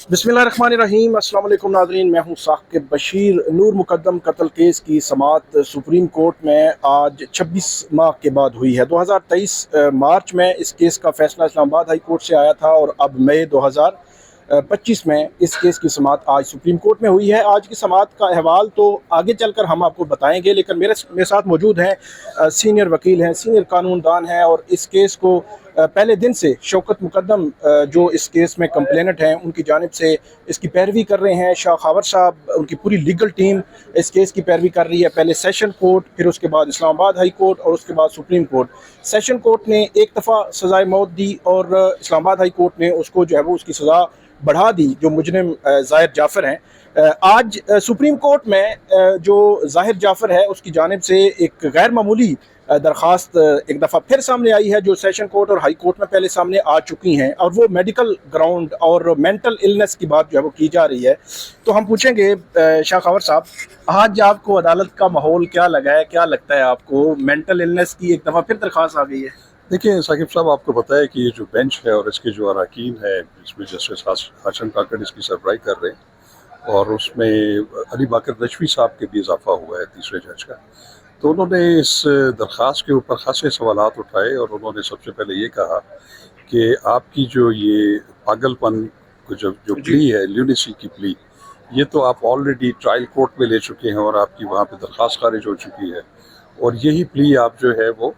बिस्मिल्लाहिर्रहमानिर्रहीम। अस्सलाम वालेकुम नाज़रीन, मैं हूं साकिब बशीर। नूर मुकद्दम कत्ल केस की समाअत सुप्रीम कोर्ट में आज 26 माह के बाद हुई है। 2023 मार्च में इस केस का फैसला इस्लामाबाद हाई कोर्ट से आया था और अब मई 2025 में इस केस की समाअत आज सुप्रीम कोर्ट में हुई है। आज की समाअत का अहवाल तो आगे चलकर हम आपको बताएंगे, लेकिन मेरे साथ मौजूद हैं सीनियर वकील हैं, सीनियर कानूनदान हैं और इस केस को पहले दिन से शौकत मुकद्दम जो इस केस में कंप्लेनेंट हैं उनकी जानिब से इसकी पैरवी कर रहे हैं। शाह खावर साहब, उनकी पूरी लीगल टीम इस केस की पैरवी कर रही है। पहले सेशन कोर्ट, फिर उसके बाद इस्लामाबाद हाई कोर्ट और उसके बाद सुप्रीम कोर्ट। सेशन कोर्ट ने एक दफ़ा सज़ाए मौत दी और इस्लामाबाद हाई कोर्ट ने उसको जो है वो उसकी सज़ा बढ़ा दी, जो मुजरिम ज़ाहिर जाफ़र हैं। आज सुप्रीम कोर्ट में जो ज़ाहिर जाफ़र है उसकी जानिब से एक गैर मामूली दरख्वास्त एक दफ़ा फिर सामने आई है, जो सेशन कोर्ट और हाई कोर्ट में पहले सामने आ चुकी हैं, और वो मेडिकल ग्राउंड और मेंटल इलनेस की बात जो है वो की जा रही है। तो हम पूछेंगे शाह खावर साहब, आज आपको अदालत का माहौल क्या लगा है, क्या लगता है आपको? मेंटल इलनेस की एक दफ़ा फिर दरख्वास्त आ गई है। देखिए साकिब साहब, आपको पता है कि ये जो बेंच है और इसके जो अरकान है, इसमें जस्टिस हाशिम काकड़ इसकी सरबराही कर रहे हैं और उसमें अली बाकर नजवी साहब के भी इजाफा हुआ है तीसरे जज का। तो उन्होंने इस दरख्वास्त के ऊपर खासे सवालात उठाए और उन्होंने सबसे पहले ये कहा कि आपकी जो ये पागलपन को जो प्ली है, ल्यूनेसी की प्ली, ये तो आप ऑलरेडी ट्रायल कोर्ट में ले चुके हैं और आपकी वहाँ पे दरख्वास्त खारिज हो चुकी है, और यही प्ली आप जो है वो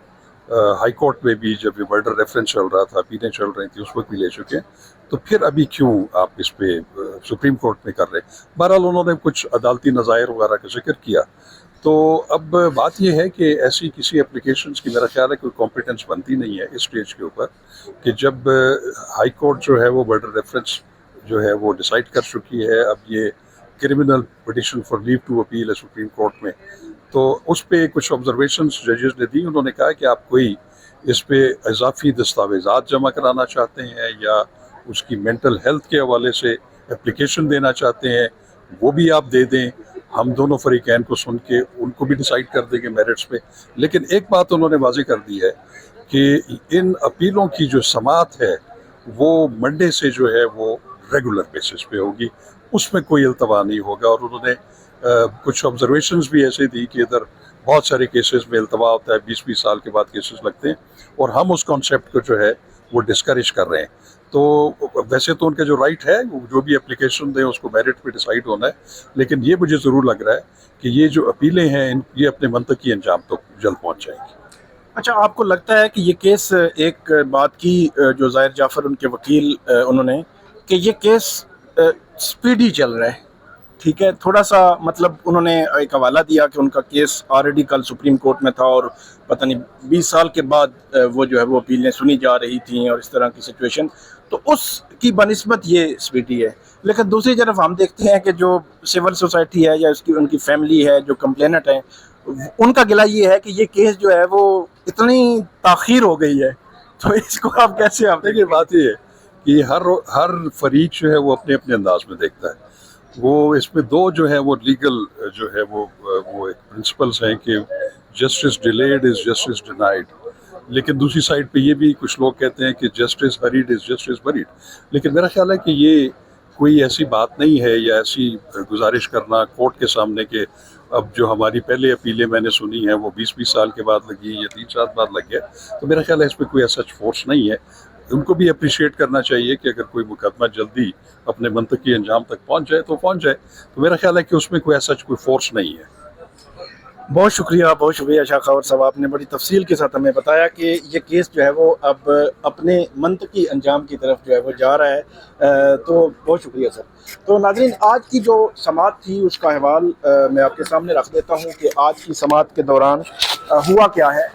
हाई कोर्ट में भी जब ये मर्डर रेफरेंस चल रहा था, अपीलें चल रही थी, उस वक्त भी ले चुके हैं, तो फिर अभी क्यों आप इस पे सुप्रीम कोर्ट में कर रहे हैं? बहरहाल उन्होंने कुछ अदालती नज़ायर वगैरह का जिक्र किया। तो अब बात यह है कि ऐसी किसी एप्लीकेशंस की मेरा ख्याल है कोई कॉम्पिटेंस बनती नहीं है इस स्टेज के ऊपर, कि जब हाई कोर्ट जो है वो मर्डर रेफरेंस जो है वो डिसाइड कर चुकी है, अब ये criminal petition for leave to appeal है सुप्रीम कोर्ट में, तो उस पर कुछ ऑब्जर्वेशंस जजेस ने दी। उन्होंने कहा कि आप कोई इस पे इजाफी दस्तावेज़ात जमा कराना चाहते हैं या उसकी मेंटल हेल्थ के हवाले से एप्लीकेशन देना चाहते हैं, वो भी आप दे दें, हम दोनों फरीकैन को सुन के उनको भी डिसाइड कर देंगे मेरिट्स पे। लेकिन एक बात उन्होंने वाज़ेह कर दी है कि इन अपीलों की जो समाअत है वो मंडे से जो है वो रेगुलर बेसिस पे होगी, उसमें कोई अल्तवा नहीं होगा। और उन्होंने कुछ ऑब्जर्वेशंस भी ऐसे दी कि इधर बहुत सारे केसेस में अल्तवा होता है, 20-20 साल के बाद केसेस लगते हैं, और हम उस कॉन्सेप्ट को जो है वो डिस्करेज कर रहे हैं। तो वैसे तो उनका जो राइट है, जो भी एप्लीकेशन दें उसको मेरिट पे डिसाइड होना है, लेकिन ये मुझे ज़रूर लग रहा है कि ये जो अपीलें हैं ये अपने मंतकी अंजाम तो जल्द पहुँच जाएंगी। अच्छा, आपको लगता है कि ये केस एक बात की जो ज़ाहिर जाफ़र उनके वकील उन्होंने कि ये केस स्पीडी चल रहा है, ठीक है, थोड़ा सा मतलब उन्होंने एक हवाला दिया कि उनका केस ऑलरेडी कल सुप्रीम कोर्ट में था और पता नहीं 20 साल के बाद वो जो है वो अपीलें सुनी जा रही थी और इस तरह की सिचुएशन, तो उसकी बनिस्बत ये स्पीडी है। लेकिन दूसरी तरफ हम देखते हैं कि जो सिविल सोसाइटी है या उसकी उनकी फैमिली है, जो कंप्लेनेंट हैं, उनका गिला ये है कि ये केस जो है वो इतनी ताख़ीर हो गई है। तो इसको आप कैसे, आप देखिए, बात ये है कि हर फरीक जो है वो अपने अपने अंदाज में देखता है। वो इसमें दो जो है वो लीगल जो है वो एक प्रिंसिपल्स हैं कि justice delayed is justice denied, लेकिन दूसरी साइड पे ये भी कुछ लोग कहते हैं कि justice hurried is justice buried. लेकिन मेरा ख्याल है कि ये कोई ऐसी बात नहीं है या ऐसी गुजारिश करना कोर्ट के सामने कि अब जो हमारी पहले अपीलें मैंने सुनी हैं वो 20-20 साल के बाद लगी या 3 साल बाद लग गया, तो मेरा ख्याल है इसमें कोई ऐसा फोर्स नहीं है। उनको भी अप्रिशिएट करना चाहिए कि अगर कोई मुकदमा जल्दी अपने मंतकी अंजाम तक पहुंच जाए तो पहुंच जाए, तो मेरा ख्याल है कि उसमें कोई ऐसा कोई फोर्स नहीं है। बहुत शुक्रिया शाह खावर साहब, आपने बड़ी तफसील के साथ हमें बताया कि ये केस जो है वो अब अपने मंतकी अंजाम की तरफ जो है वो जा रहा है। तो बहुत शुक्रिया सर। तो नाज़रीन, आज की जो समाअत थी उसका अहवाल मैं आपके सामने रख देता हूँ कि आज की समाअत के दौरान हुआ क्या है।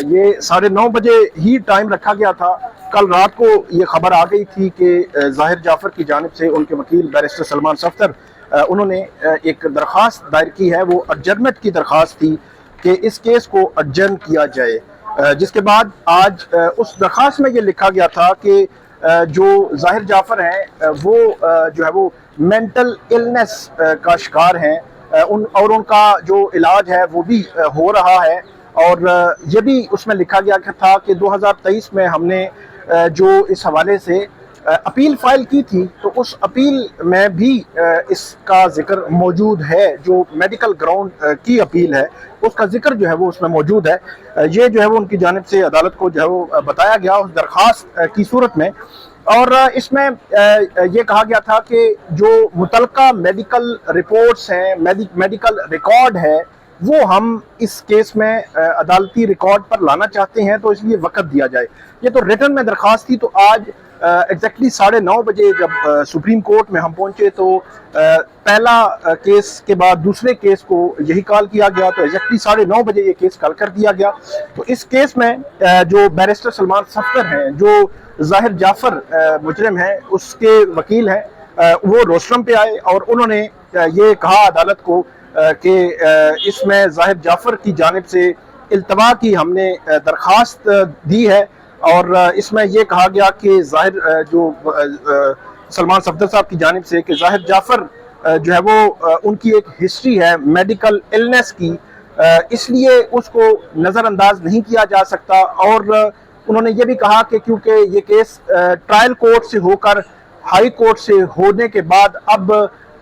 ये 9:30 बजे ही टाइम रखा गया था। कल रात को ये खबर आ गई थी कि ज़ाहिर जाफ़र की जानिब से उनके वकील बैरिस्टर सलमान सफ्तर उन्होंने एक दरख्वास्त दायर की है, वो अडजर्नमेंट की दरख्वास्त थी कि इस केस को अडजर्न किया जाए। जिसके बाद आज उस दरख्वास्त में ये लिखा गया था कि जो ज़ाहिर जाफ़र हैं वो जो है वो मेंटल इलनेस का शिकार हैं, और उनका जो इलाज है वो भी हो रहा है। और ये भी उसमें लिखा गया था कि 2023 में हमने जो इस हवाले से अपील फाइल की थी, तो उस अपील में भी इसका जिक्र मौजूद है। जो मेडिकल ग्राउंड की अपील है उसका जिक्र जो है वो उसमें मौजूद है। ये जो है वो उनकी जानिब से अदालत को जो है वो बताया गया उस दरख्वास्त की सूरत में। और इसमें ये कहा गया था कि जो मुतलका मेडिकल रिपोर्ट्स हैं, मेडिकल रिकॉर्ड है, वो हम इस केस में अदालती रिकॉर्ड पर लाना चाहते हैं, तो इसलिए वक़्त दिया जाए। ये तो रिटर्न में दरख्वास्त थी। तो आज एग्जैक्टली 9:30 बजे जब सुप्रीम कोर्ट में हम पहुंचे तो पहला केस के बाद दूसरे केस को यही कॉल किया गया, तो एग्जैक्टली 9:30 बजे ये केस कॉल कर दिया गया। तो इस केस में जो बैरिस्टर सलमान सफदर हैं, जो ज़ाहिर जाफ़र मुजरिम हैं, उसके वकील हैं, वो रोस्ट्रम पे आए और उन्होंने ये कहा अदालत को कि इसमें ज़ाहिर जाफ़र की जानिब से इल्तवा की हमने दरख्वास्त दी है। और इसमें यह कहा गया कि ज़ाहिर जो सलमान सफदर साहब की जानिब से कि ज़ाहिर जाफ़र जो है वो उनकी एक हिस्ट्री है मेडिकल इलनेस की, इसलिए उसको नज़रअंदाज नहीं किया जा सकता। और उन्होंने ये भी कहा कि क्योंकि ये केस ट्रायल कोर्ट से होकर हाई कोर्ट से होने के बाद अब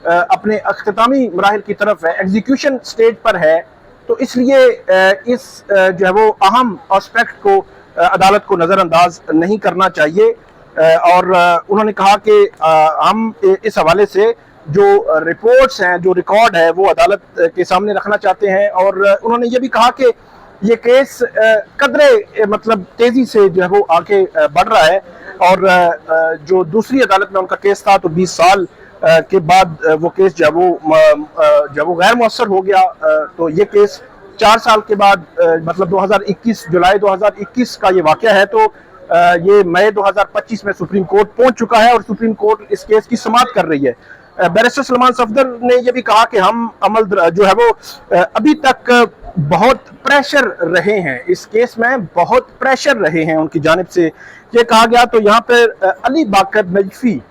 अपने अख्तामी मराहिल की तरफ है, एग्जीक्यूशन स्टेज पर है, तो इसलिए इस जो है वो अहम एस्पेक्ट को अदालत को नज़रअंदाज नहीं करना चाहिए। और उन्होंने कहा कि हम इस हवाले से जो रिपोर्ट्स हैं, जो रिकॉर्ड है, वो अदालत के सामने रखना चाहते हैं। और उन्होंने ये भी कहा कि ये केस कदरे मतलब तेज़ी से जो है वो आगे बढ़ रहा है। और जो दूसरी अदालत में उनका केस था तो 20 साल के बाद वो केस जब वो गैर मुअस्सर हो गया, तो ये केस 4 साल के बाद मतलब 2021 जुलाई 2021 का ये वाक़या है। तो ये मई 2025 में सुप्रीम कोर्ट पहुंच चुका है और सुप्रीम कोर्ट इस केस की समाअत कर रही है। बैरिस्टर सलमान सफदर ने ये भी कहा कि हम अमल जो है वो अभी तक बहुत प्रेशर रहे हैं, इस केस में बहुत प्रेशर रहे हैं उनकी जानिब से, ये कहा गया। तो यहाँ पर अली बाकर नजफी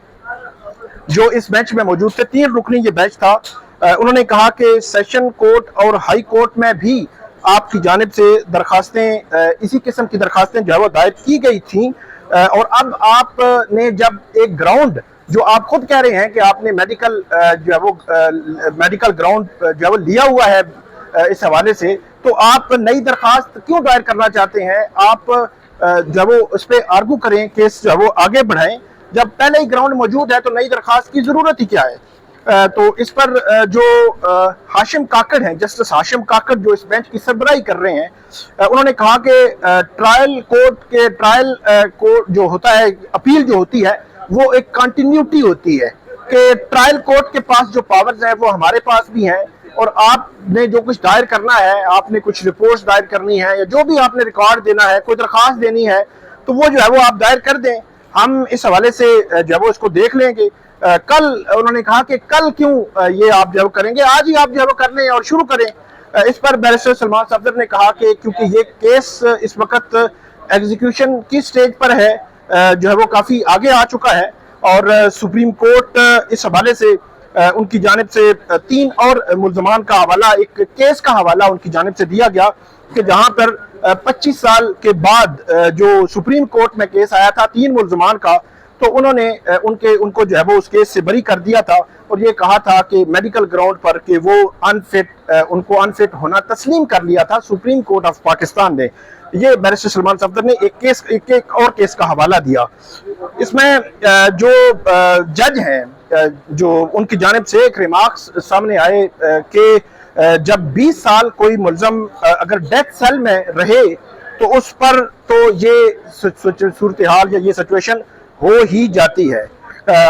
जो इस बेंच में मौजूद थे, 3 रुकनी ये बेंच था, उन्होंने कहा कि सेशन कोर्ट और हाई कोर्ट में भी आपकी जानिब से दरखास्तें, इसी किस्म की दरखास्तें जो है वो दायर की गई थी। और अब आपने जब एक ग्राउंड जो आप खुद कह रहे हैं कि आपने मेडिकल जो है वो मेडिकल ग्राउंड जो है वो लिया हुआ है इस हवाले से, तो आप नई दरखास्त क्यों दायर करना चाहते हैं? आप जो है वो उस पर आर्गू करें, केस जो है वो आगे बढ़ाएं। जब पहले ही ग्राउंड मौजूद है तो नई दरखास्त की जरूरत ही क्या है? तो इस पर जो हाशिम काकड़ हैं, जस्टिस हाशिम काकड़ जो इस बेंच की सरबराही कर रहे हैं, उन्होंने कहा कि ट्रायल कोर्ट जो होता है, अपील जो होती है, वो एक कंटिन्यूटी होती है कि ट्रायल कोर्ट के पास जो पावर्स हैं वो हमारे पास भी हैं, और आपने जो कुछ दायर करना है, आपने कुछ रिपोर्ट्स दायर करनी है या जो भी आपने रिकॉर्ड देना है, कोई दरखास्त देनी है, तो वो जो है वो आप दायर कर दें, हम इस हवाले से जो है वो इसको देख लेंगे। कल उन्होंने कहा कि कल क्यों ये आप जो करेंगे, आज ही आप जो है कर लें और शुरू करें। इस पर बैरिस्टर सलमान सफदर ने कहा कि क्योंकि ये केस इस वक्त एग्जीक्यूशन की स्टेज पर है, जो है वो काफ़ी आगे आ चुका है, और सुप्रीम कोर्ट इस हवाले से उनकी जानिब से 3 और मुल्ज़मान का हवाला, एक केस का हवाला उनकी जानिब से दिया गया कि जहाँ पर 25 साल के बाद जो सुप्रीम कोर्ट में केस आया था 3 मुल्ज़मान का, तो उन्होंने उनको जो है वो उस केस से बरी कर दिया था और ये कहा था कि मेडिकल ग्राउंड पर कि वो उनको अनफिट होना तस्लीम कर लिया था सुप्रीम कोर्ट ऑफ पाकिस्तान ने। ये बैरिस्टर सलमान सफदर ने एक और केस का हवाला दिया। इसमें जो जज हैं, जो उनकी जानिब से एक रिमार्क्स सामने आए कि जब 20 साल कोई मुल्ज़म अगर डेथ सेल में रहे तो उस पर तो ये सूरत हाल या ये सिचुएशन हो ही जाती है।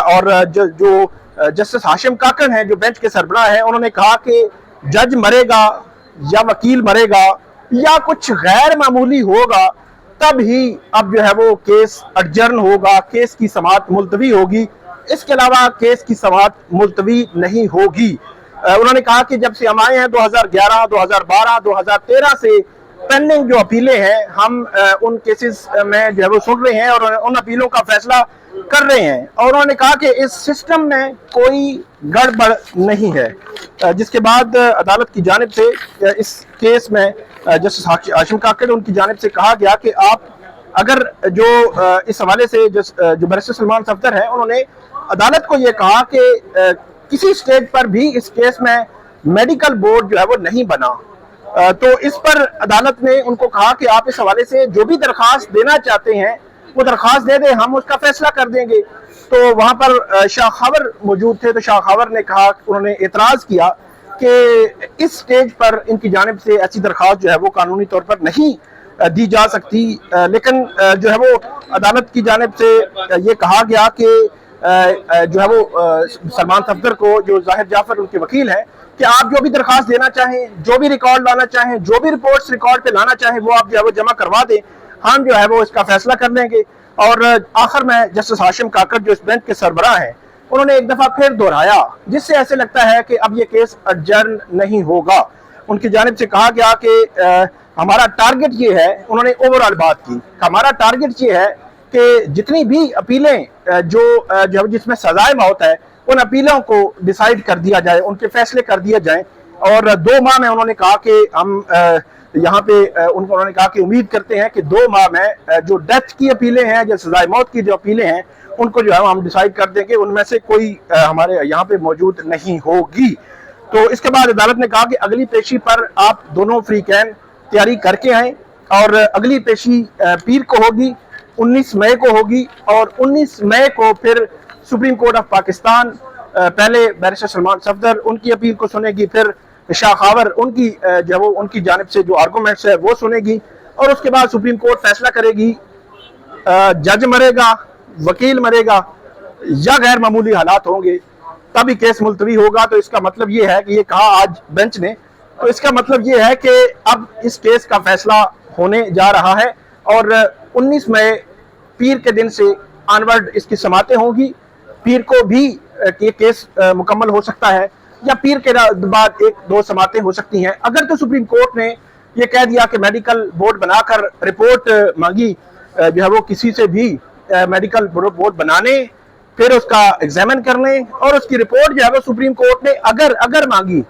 और जो जस्टिस हाशिम काकड़ हैं जो बेंच के सरबराह हैं, उन्होंने कहा कि जज मरेगा या वकील मरेगा या कुछ गैर मामूली होगा तब ही अब जो है वो केस अडजर्न होगा, केस की समाअत मुलतवी होगी, इसके अलावा केस की समाअत मुलतवी नहीं होगी। उन्होंने कहा कि जब से हम आए हैं 2011, 2012, 2013 से पेंडिंग जो अपीलें हैं, हम उन केसेस में जो है वो सुन रहे हैं और उन अपीलों का फैसला कर रहे हैं। और उन्होंने कहा कि इस सिस्टम में कोई गड़बड़ नहीं है। जिसके बाद अदालत की जानिब से इस केस में जस्टिस हाशिम काकड़ उनकी जानिब से कहा गया कि आप اگر جو اس حوالے سے جو بیرسٹر سلمان صفدر ہیں انہوں نے عدالت کو یہ کہا کہ کسی سٹیج پر بھی اس کیس میں میڈیکل بورڈ جو ہے وہ نہیں بنا، تو اس پر عدالت نے ان کو کہا کہ آپ اس حوالے سے جو بھی درخواست دینا چاہتے ہیں وہ درخواست دے دیں، ہم اس کا فیصلہ کر دیں گے۔ تو وہاں پر شاہ خاور موجود تھے، تو شاہ خاور نے کہا، انہوں نے اعتراض کیا کہ اس سٹیج پر ان کی جانب سے ایسی درخواست جو ہے وہ قانونی طور پر نہیں دی جا سکتی، لیکن جو ہے وہ عدالت کی جانب سے یہ کہا گیا کہ جو ہے وہ سلمان صفدر کو، جو ظاہر جعفر ان کے وکیل ہیں، کہ آپ جو بھی درخواست دینا چاہیں، جو بھی ریکارڈ لانا چاہیں، جو بھی رپورٹس ریکارڈ پہ لانا چاہیں، وہ آپ جو ہے وہ جمع کروا دیں، ہم جو ہے وہ اس کا فیصلہ کر لیں گے۔ اور آخر میں جسٹس ہاشم کاکڑ جو اس بینچ کے سربراہ ہیں، انہوں نے ایک دفعہ پھر دہرایا، جس سے ایسے لگتا ہے کہ اب یہ کیس اڈجرن نہیں ہوگا۔ ان کی جانب سے کہا گیا کہ ہمارا ٹارگٹ یہ ہے، انہوں نے اوورآل بات کی، ہمارا ٹارگٹ یہ ہے کہ جتنی بھی اپیلیں جو جس میں سزائے موت ہے، ان اپیلوں کو ڈیسائیڈ کر دیا جائے، ان کے فیصلے کر دیے جائیں، اور 2 ماہ میں انہوں نے کہا کہ ہم یہاں پہ انہوں نے کہا کہ امید کرتے ہیں کہ 2 ماہ میں جو ڈیتھ کی اپیلیں ہیں، جو سزائے موت کی جو اپیلیں ہیں، ان کو جو ہے ہم ڈیسائیڈ کر دیں گے، ان میں سے کوئی ہمارے یہاں پہ موجود نہیں ہوگی۔ تو اس کے بعد عدالت نے کہا کہ اگلی پیشی پر آپ دونوں فریقین تیاری کر کے آئیں، اور اگلی پیشی پیر کو ہوگی، 19 مئی کو ہوگی، اور 19 مئی کو پھر سپریم کورٹ آف پاکستان پہلے بیرسٹر سلمان صفدر ان کی اپیل کو سنے گی، پھر شاہ خاور ان کی جانب سے جو آرگومنٹس ہے وہ سنے گی، اور اس کے بعد سپریم کورٹ فیصلہ کرے گی، جج مرے گا، وکیل مرے گا، یا غیر معمولی حالات ہوں گے، تبھی کیس ملتوی ہوگا۔ تو اس کا مطلب یہ ہے کہ یہ کہا آج بینچ نے، تو اس کا مطلب یہ ہے کہ اب اس کیس کا فیصلہ ہونے جا رہا ہے، اور 19 مئی پیر کے دن سے آنورڈ اس کی سماعتیں ہوں گی۔ پیر کو بھی یہ کیس مکمل ہو سکتا ہے، یا پیر کے بعد 1-2 سماعتیں ہو سکتی ہیں۔ اگر تو سپریم کورٹ نے یہ کہہ دیا کہ میڈیکل بورڈ بنا کر رپورٹ مانگی، جو ہے وہ کسی سے بھی میڈیکل بورڈ بنانے، پھر اس کا ایگزامن کرنے، اور اس کی رپورٹ جو ہے وہ سپریم کورٹ نے اگر مانگی،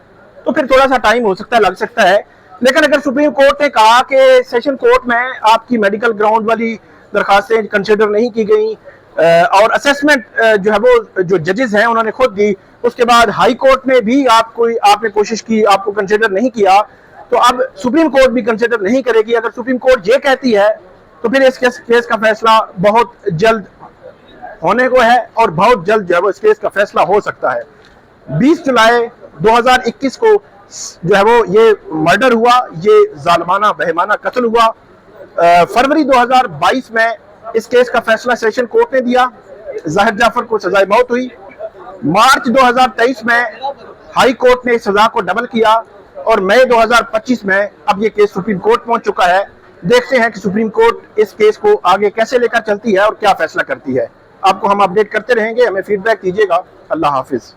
تو پھر تھوڑا سا ٹائم ہو سکتا ہے، لگ سکتا ہے۔ لیکن اگر سپریم کورٹ نے کہا کہ سیشن کورٹ میں آپ کی میڈیکل گراؤنڈ والی درخواستیں کنسیڈر نہیں کی گئیں، اور اسیسمنٹ جو ہے وہ جو ججز ہیں انہوں نے خود دی، اس کے بعد ہائی کورٹ نے بھی آپ نے کوشش کی، آپ کو کنسیڈر نہیں کیا، تو اب سپریم کورٹ بھی کنسیڈر نہیں کرے گی۔ اگر سپریم کورٹ یہ کہتی ہے تو پھر اس کیس کا فیصلہ بہت جلد ہونے کو ہے، اور بہت جلد جو ہے وہ اس کیس کا فیصلہ ہو سکتا ہے۔ 20 جولائی 2021 کو جو ہے وہ یہ مرڈر ہوا، یہ ظالمانہ بہیمانہ قتل ہوا۔ فروری 2022 میں اس کیس کا فیصلہ سیشن کورٹ نے دیا، ظاہر جعفر کو سزائے موت ہوئی۔ مارچ 2023 میں ہائی کورٹ نے سزا کو ڈبل کیا، اور مئی 2025 میں اب یہ کیس سپریم کورٹ پہنچ چکا ہے۔ دیکھتے ہیں کہ سپریم کورٹ اس کیس کو آگے کیسے لے کر چلتی ہے اور کیا فیصلہ کرتی ہے۔ آپ کو ہم اپڈیٹ کرتے رہیں گے، ہمیں فیڈ بیک دیجیے گا۔ اللہ حافظ۔